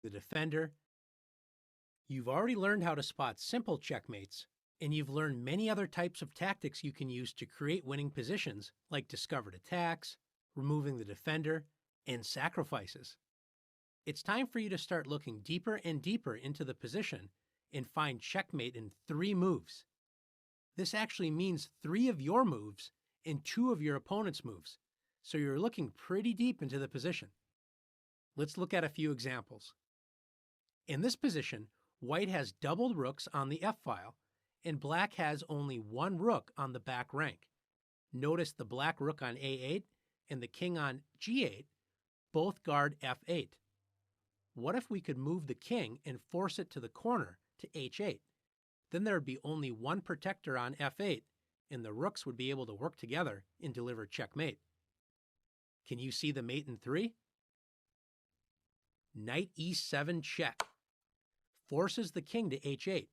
the defender. You've already learned how to spot simple checkmates, and you've learned many other types of tactics you can use to create winning positions, like discovered attacks, removing the defender, and sacrifices. It's time for you to start looking deeper and deeper into the position and find checkmate in 3 moves. This actually means 3 of your moves and 2 of your opponent's moves, so you're looking pretty deep into the position. Let's look at a few examples. In this position, white has doubled rooks on the f-file, and black has only 1 rook on the back rank. Notice the black rook on a8 and the king on g8 both guard f8. What if we could move the king and force it to the corner to h8? Then there would be only 1 protector on f8, and the rooks would be able to work together and deliver checkmate. Can you see the mate in 3? Knight e7 check. Forces the king to h8.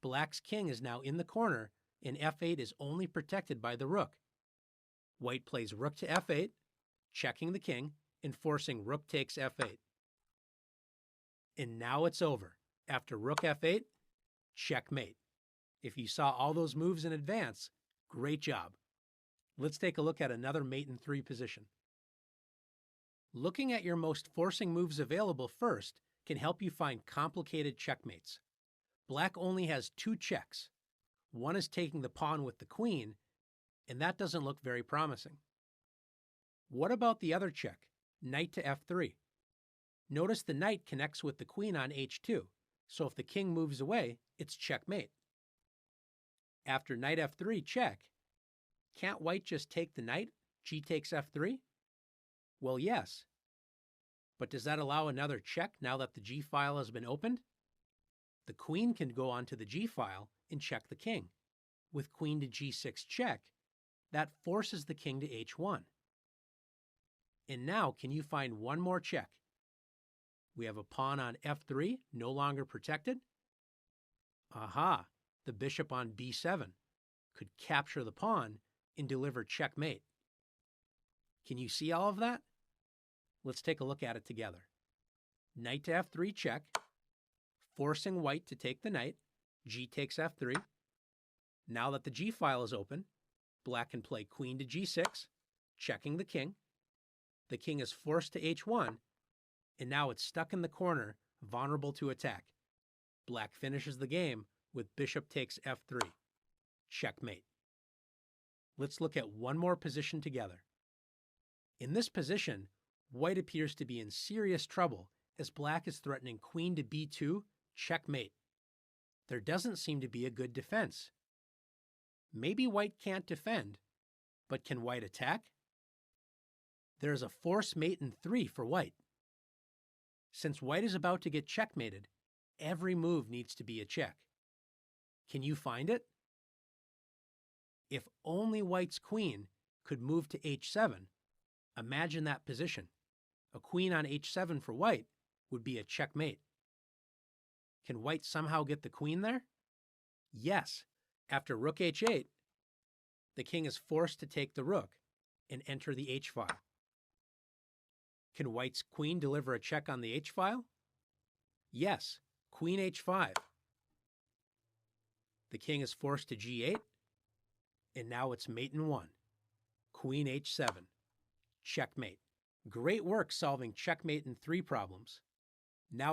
Black's king is now in the corner, and f8 is only protected by the rook. White plays rook to f8, checking the king, and forcing rook takes f8. And now it's over. After rook f8, checkmate. If you saw all those moves in advance, great job. Let's take a look at another mate in 3 position. Looking at your most forcing moves available first can help you find complicated checkmates. Black only has 2 checks. One is taking the pawn with the queen, and that doesn't look very promising. What about the other check, knight to f3? Notice the knight connects with the queen on h2, so if the king moves away, it's checkmate. After knight f3 check, can't white just take the knight, g takes f3? Well, yes. But does that allow another check now that the g file has been opened? The queen can go onto the g file and check the king. With queen to g6 check, that forces the king to h1. And now, can you find one more check? We have a pawn on f3, no longer protected. Aha, the bishop on b7 could capture the pawn and deliver checkmate. Can you see all of that? Let's take a look at it together. Knight to f3 check, forcing white to take the knight, g takes f3. Now that the g file is open, black can play queen to g6, checking the king. The king is forced to h1, and now it's stuck in the corner, vulnerable to attack. Black finishes the game with bishop takes f3. Checkmate. Let's look at one more position together. In this position, white appears to be in serious trouble as black is threatening queen to b2, checkmate. There doesn't seem to be a good defense. Maybe white can't defend, but can white attack? There is a force mate in 3 for white. Since white is about to get checkmated, every move needs to be a check. Can you find it? If only white's queen could move to h7, imagine that position. A queen on h7 for white would be a checkmate. Can white somehow get the queen there? Yes. After rook h8, the king is forced to take the rook and enter the h-file. Can white's queen deliver a check on the h-file? Yes. Queen h5. The king is forced to g8, and now it's mate in 1. Queen h7. Checkmate. Great work solving checkmate in 3 problems. Now